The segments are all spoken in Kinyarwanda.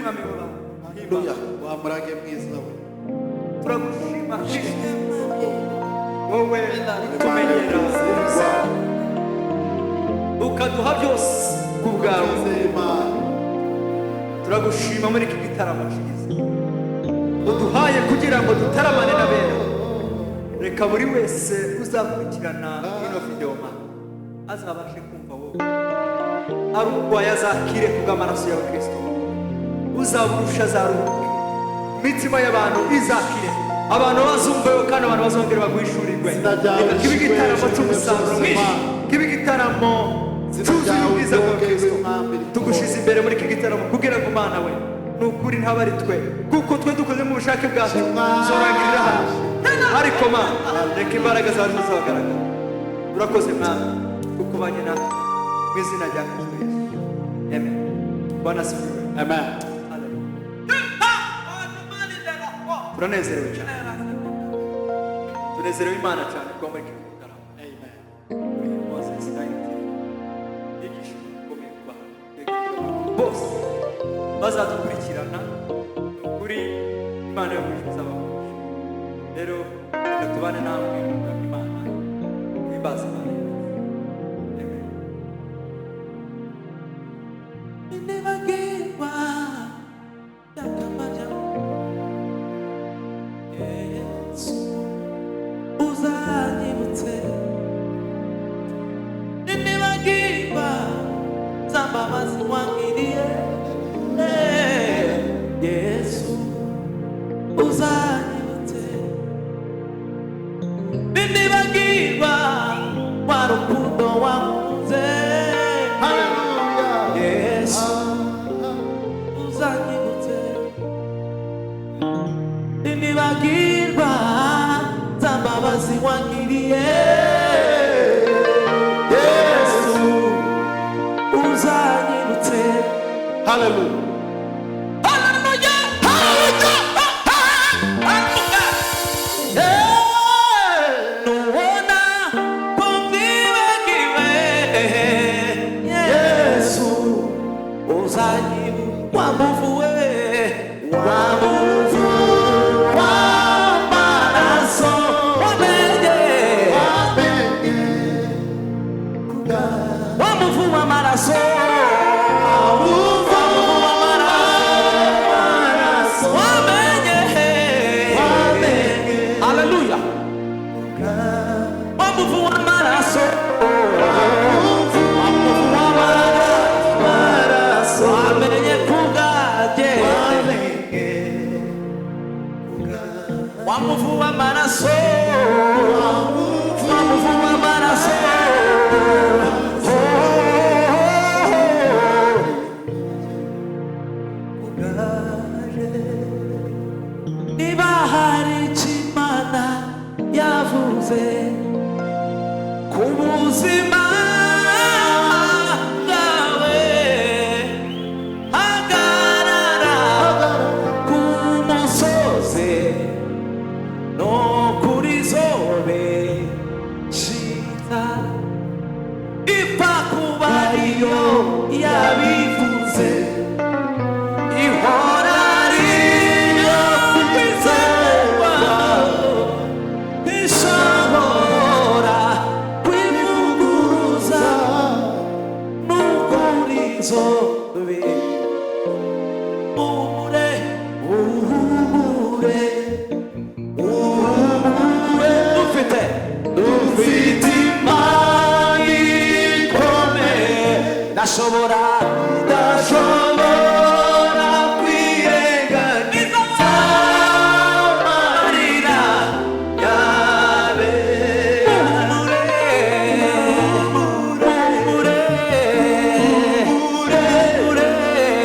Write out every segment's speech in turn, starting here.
mwami w'abantu. Haleluya. Wamurage mwiza we. Turagushima Kristo. Wowe utumenyera ukaduha byose ku bwawe. Turagushima muri iki gitaramo cyiza uduhaye kugira ngo dutaramane na bene. Reka buri wese uzakurikirana ino video azabashe kumva wowe ari urwaye azakire kubw'amaraso ya Kristo. Uzaburusha azaruhuke, imitima y'abantu izakire, abantu bazumveho kandi abantu bazongera baguhishurirwe. Reka kibe igitaramo cy'umusaruro mwinshi, kibe igitaramo cyuzuye ubwiza bwa Kristo. Tugushize imbere muri iki gitaramo kugira ngo Mana we nukuri ntaba ari twe, kuko twe dukoze mu bushake bwacu zorangirira hano, ariko Mana reka imbaraga zawe zizagaragara. Urakoze Mana kuko ubanye natwe mu izina rya Kristo Yesu. Amen. Bwana asifiwe. Amen. Turanezerewe cyane, tunezerewe Imana cyane kuba muri iki gitaramo. Amen. Moses 19 yigisha ukomeye kuba bose bazadukurikirana kuri Imana yo kwishyuza abakozi. Rero reka tubane namwe Imana ibibazo Imana. Amen. Nibagirwa yakamaja Yesu uzanyibutse, nibagirwa z'ambabazi wangiriye. Yesu uzanyibutse, nibagirwa wa rukundo wankunze. Hallelujah. Yesu uzanyibutse, nibagirwa z'ambabazi wangiriye. Yesu uzanyibutse. Hallelujah. Hallelujah. Hallelujah. Nuona kumwibagiwe. Yesu uzanyibutse. Wamuvuwe, wamuvu w'amaraso wamenye, wamuvu w'amaraso, wamuvu w'amaraso wamenye. Hallelujah. Wamuvu w'amaraso, wamuvu w'amaraso wamenye kubwanjye. Wamuvu w'amaraso, wamuvu w'amaraso. Niba hari icyo Imana yavuze ku buzima bwawe, hagarara ku musozi no kuri zobe shita, ipfa kuba ariyo yabivuze, ihora ariyo kwizerwa, ntishobora kwivuguruza n'ukuri zobe. Uhumure, uhumure, uhumure, dufite Imana ikomeye, ndashobora kwirengagiza amarira yawe. Uhumure, uhumure,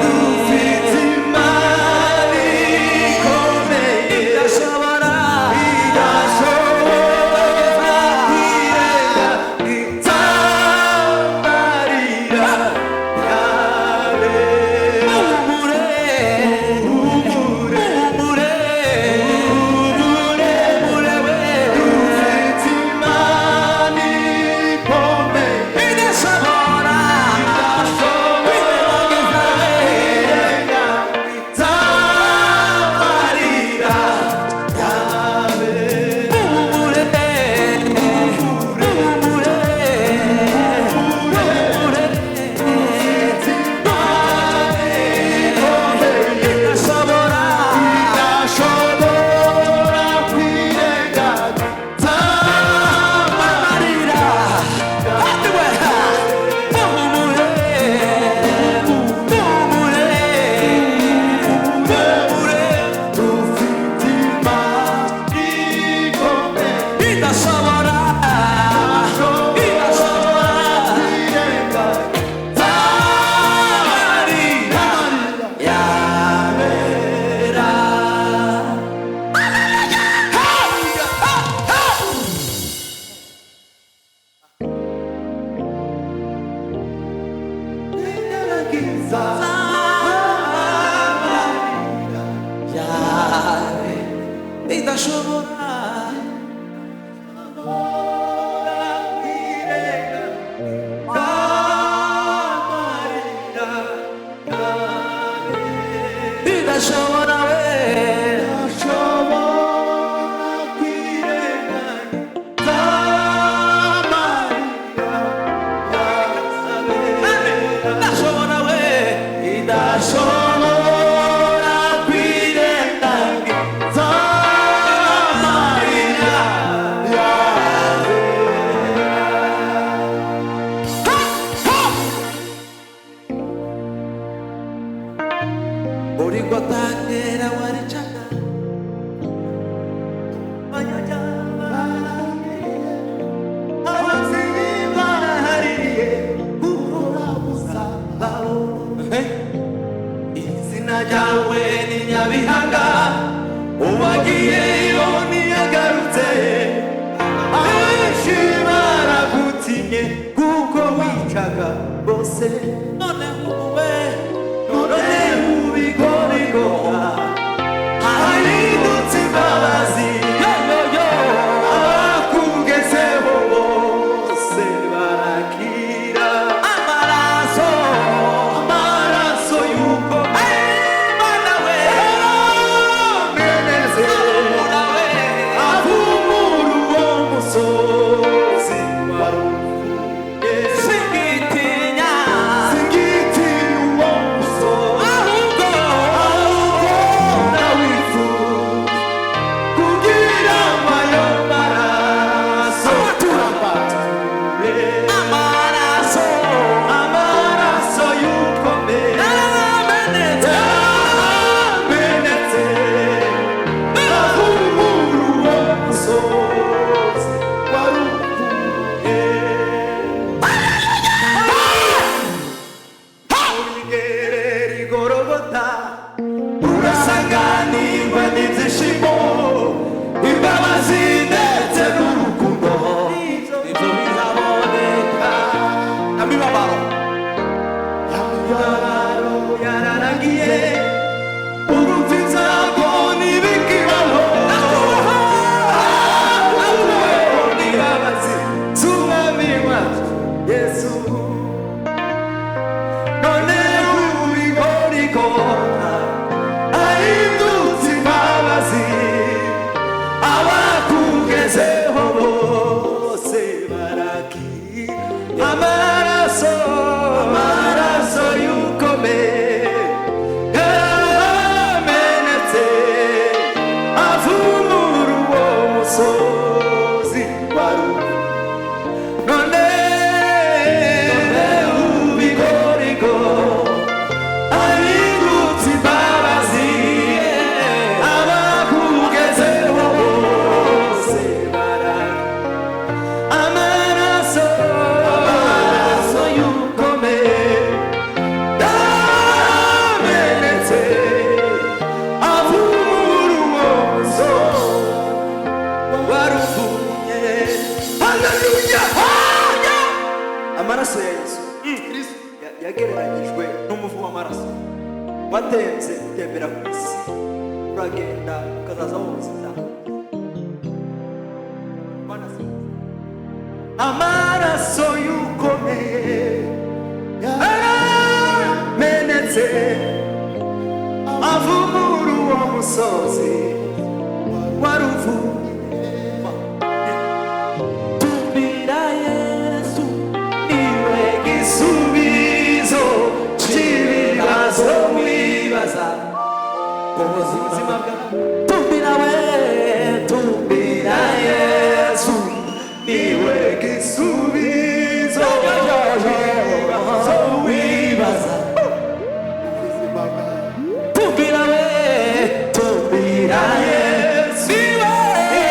dufite Imana ikomeye, ndashobora kwirengagiza amarira yawe. yawe idashobora idashobora we idashobora we idashobora kwirengagiza amarira yawe. Uri gotangera waricaga izina ryawe ni Nyabihanga, uwagiyeyo ntiyagarutse, abenshi baragutinye kuko wicaga bose, none ubuwe none ubigorigora hahindutse imbabazi, abakugezeho bose barakira amaraso y'uko Mana we ameneze avumura uwo musozi waruvuye, singitinya uwo musozi, ahubwo nawifuza kugira ayo maraso turabature amaraso y'ukomeye amenetse avumura uwo musozi waruvuye. Uligerera igorogota urasanganirwa n'ibyishimo, imbabazi ndetse n'urukundo ibyo biraboneka, n'imibabaro yararagiye, urumva inzago n'ibikibaho, akuweho n'imbabazi z'umwami wacu Yesu, none ubigorigora ahindutse imbabazi, abakugezeho bose barakira amaraso y'ukomeye yamenetse avumura uwo musozi waruvuye, none ubigorigora ahindutse imbabazi, abakugezeho bose barakira amaraso y'ukomeye yamenetse avumura uwo musozi waruvuye. Haleluya! Amaraso ya Yesu yagereranyijwe n'umuvu w'amaraso watemze utembera ku isi, uragenda ukazaza wose amaraso y'ukomeye yaramenetse avumura uwo musozi waruvuye. Tumbira Yesu niwe gisubizo cy'ibibazo wibaza mu buzima bwawe. Tumbira Yesu niwe gisubizo cy'ibibazo wibaza. Tumbira Yesu niwe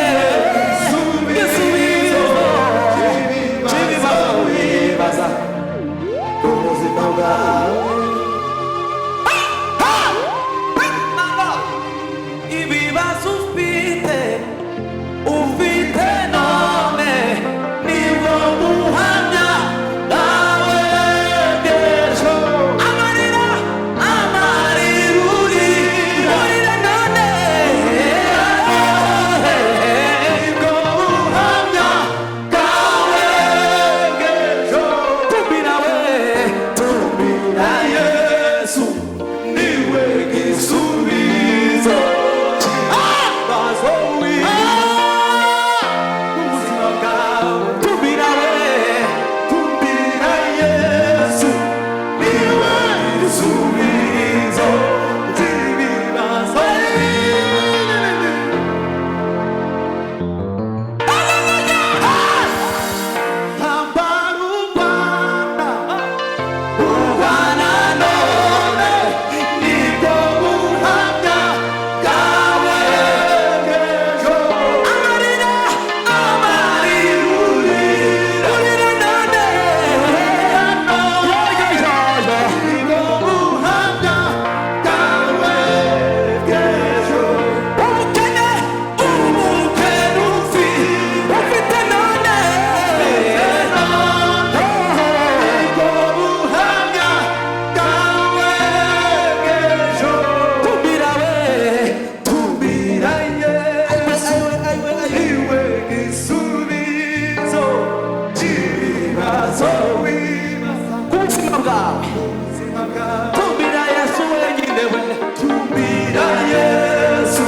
bwawe ubuzima bwawe tumira Yesu wenyine we tumbira Yesu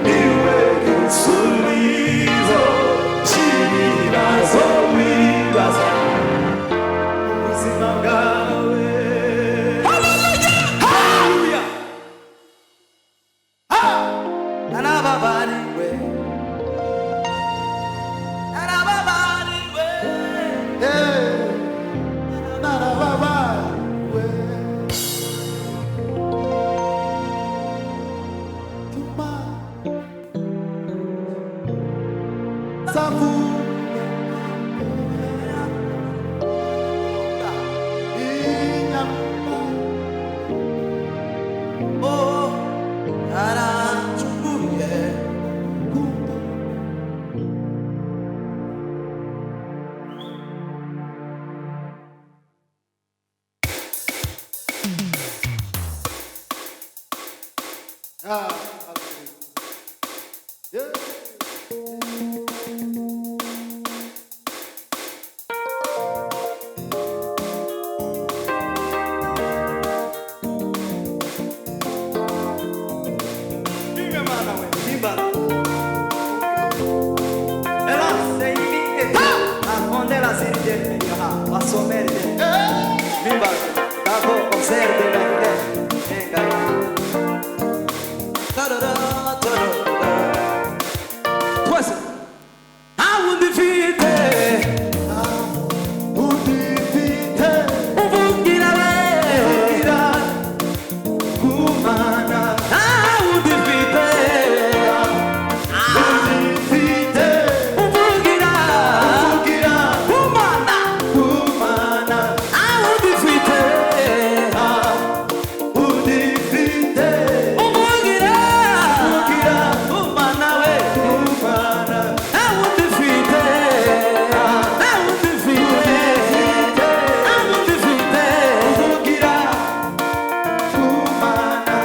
niwe gisubizo cy'ibibazo wibaza ubuzima bwawe. Haleluya narababariwe narababariwe narababariwe tuma savu inyama oh naracunguye Vive mana we viva ela sei e a fonde la serie del ha a somerde viva davo oserde vende venga Twese awundifite udifite uvugira we kumana awundifite udifite uvugira ugira umana kumana awundifite udifite uvugira ugira umana we kumana awundifite awundifite awundifite ugira kumana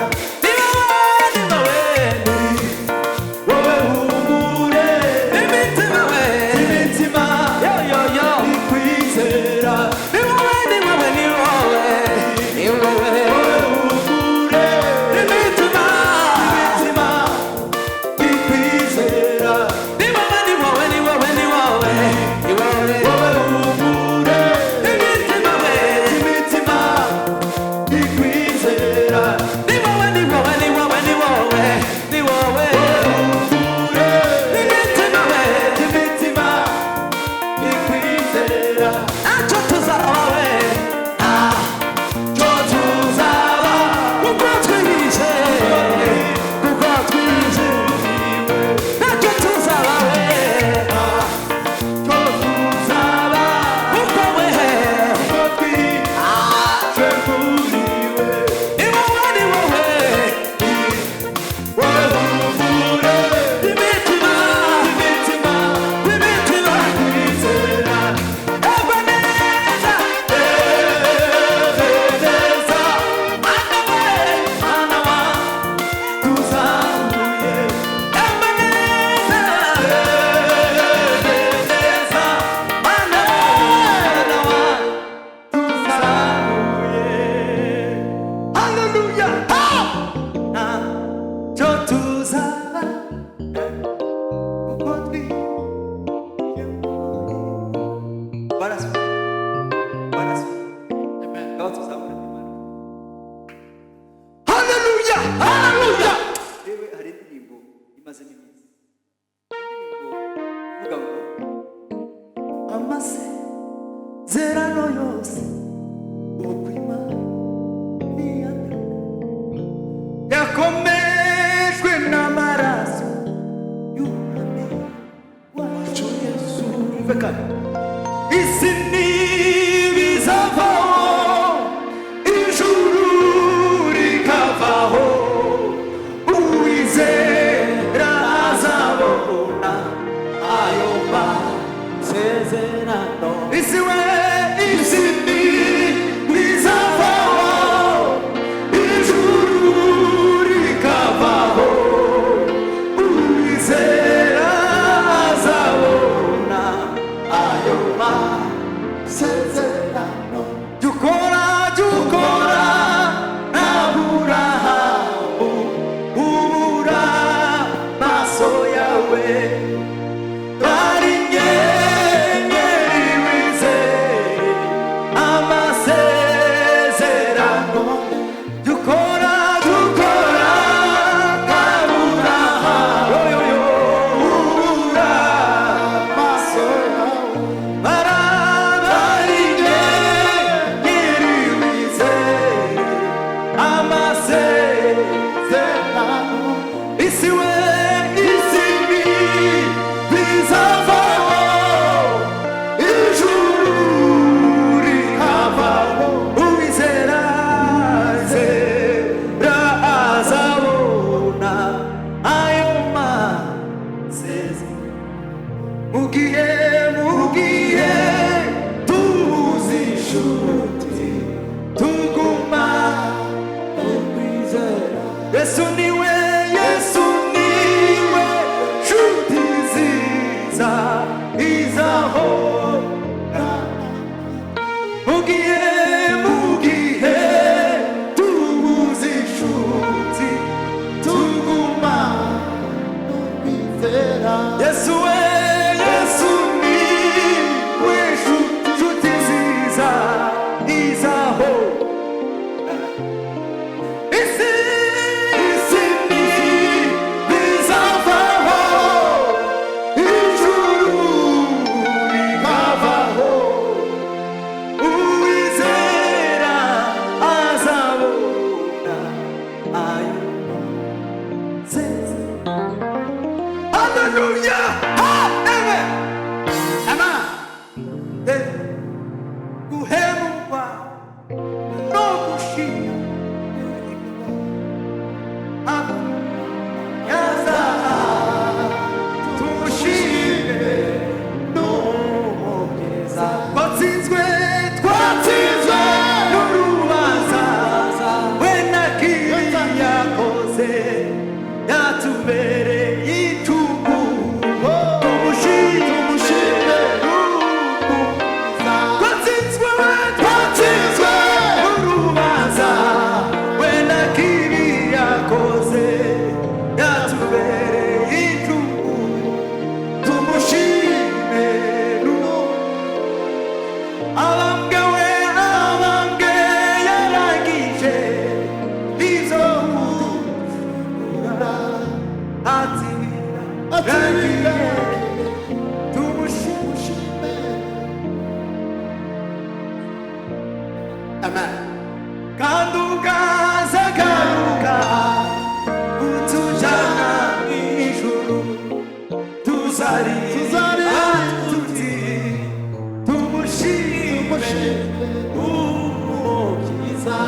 wowe humure imitima we imitima yo yo yo ikwizera ni wowe ni wowe ni wowe ni wowe humure imitima imitima ikwizera ni wowe ni wowe ni wowe ni wowe ni wowe wowe humure imitima we imitima ikwizera ni wowe ni wowe ni wowe ni wowe ni wowe humure imitima we imitima ikwizera ntacyo tuzaba we cyo tuzaba kuko twihishe kuko twihishe ntacyo tuzaba we cyo tuzaba kuko we cyo twihishe kuriwe ni wowe ni wowe wowe humure imitima imitima imitima ikwizera Ebeneza Ebeneza mana we mana wa tuzamuye Ebeneza Ebeneza mana mana wa tuzamuye haleluya na cyo tuzaba kuko baraswe ngaho tuzamura imana haleluya haleluya yewe hari indirimbo imazemo iminsi indirimbo ivuga ngo amasezerano yose uko imana niyatanga yakomejwe n'amaraso y'umwami wacu yesu umve kandi isi ntibizavaho ijuru rikavaho uwizera azabona ayo masezerano isi we isi ntibizavaho ijuru rikavaho yatubereye icumu tumushime twatsinzwe urubanza wenda kibi yakoze yatubereye icumu tumushime abambwe yarangije izo atira tumushime. Amen. Kandi ugaza garuka utujana mw'ijuru tuzarira tuti tumushime umukiza.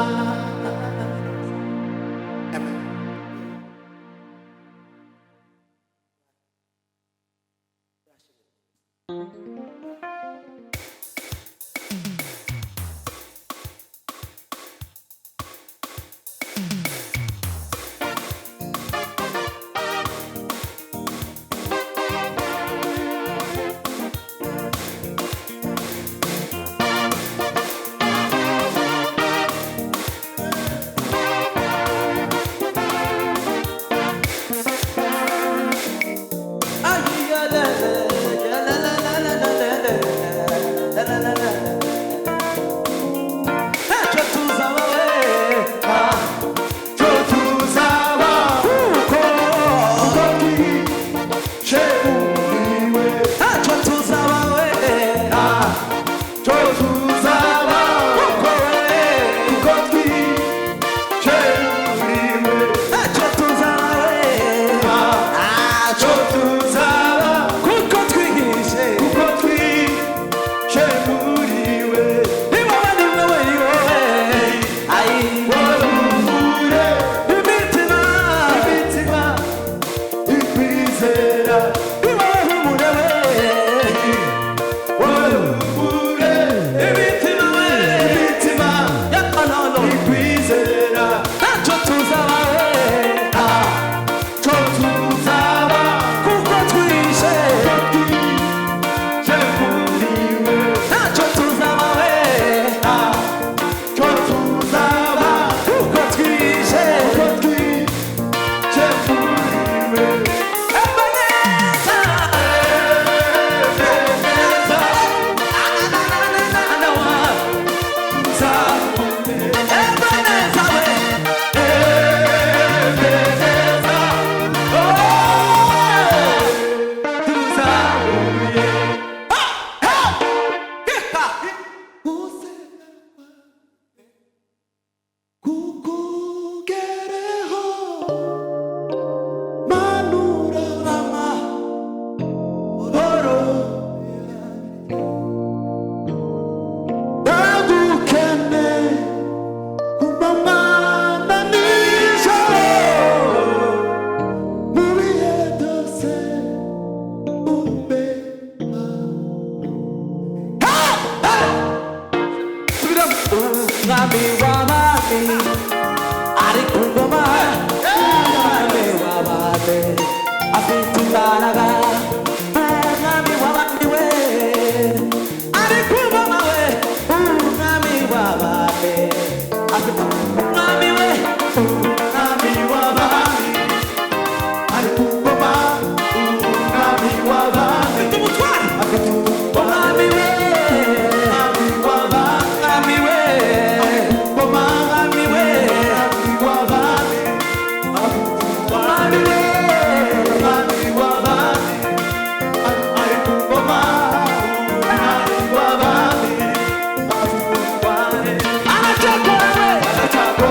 Anachagua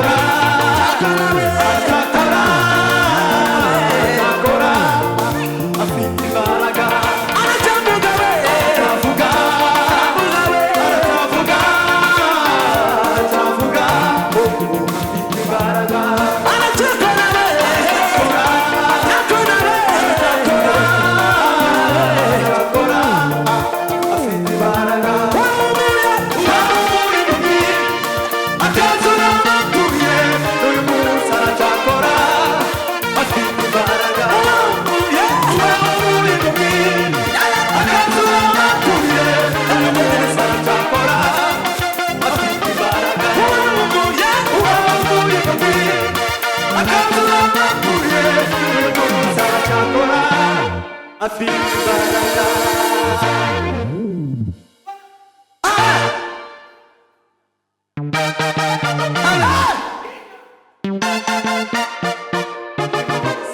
afite imbaraga.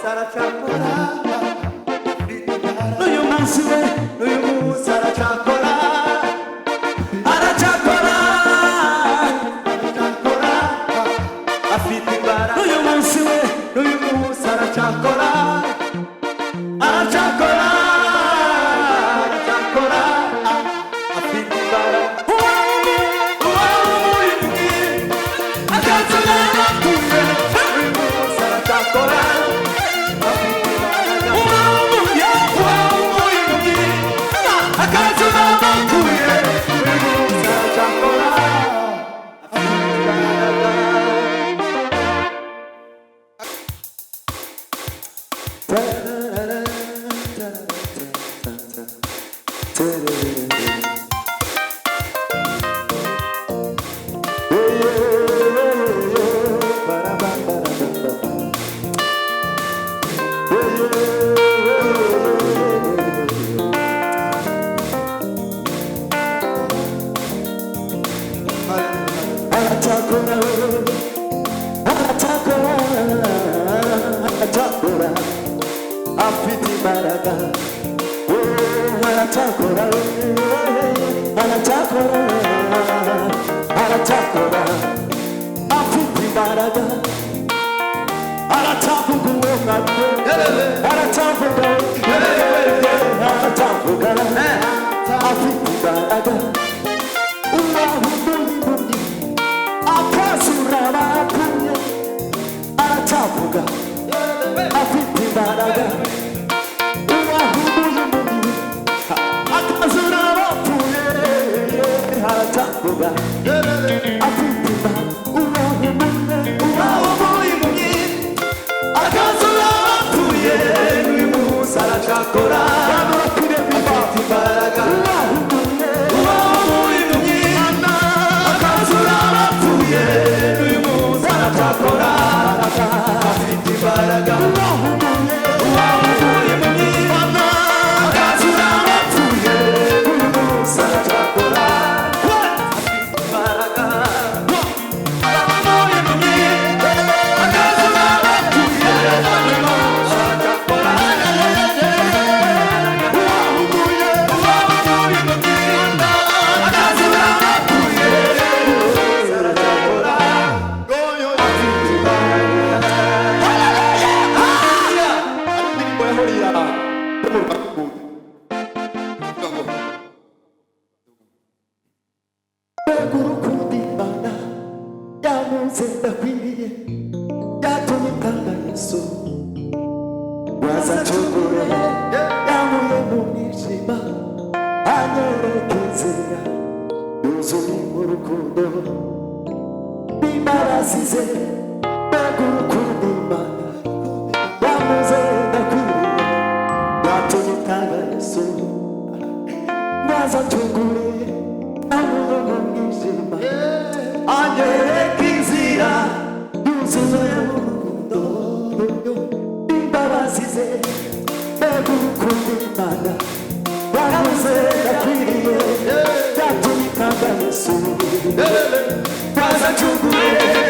Saracakora, n'uyu munsi we, n'uyu munsi aracakora, aracakora, aracakora, afite imbaraga. N'uyu munsi we, n'uyu munsi aracakora, aracakora, aracakora, afite imbaraga. Afite imbaraga, aracakora, aracakora, aracakora, afite imbaraga, aracavuga uwo mwaka, aracavuga, aracavuga, afite imbaraga, uwahumuye impumyi, akazura abapfuye, aracavuga, afite imbaraga. Aracakora, afite imbaraga, uwahumuye impumyi, akazura abapfuye, n'uyu munsi aracakora, afite imbaraga, uwahumuye impumyi, akazura abapfuye, n'uyu munsi aracakora, afite imbaraga, uwahumuye impumyi, akazura abapfuye, n'uyu munsi aracakora. Yesu, baza chukule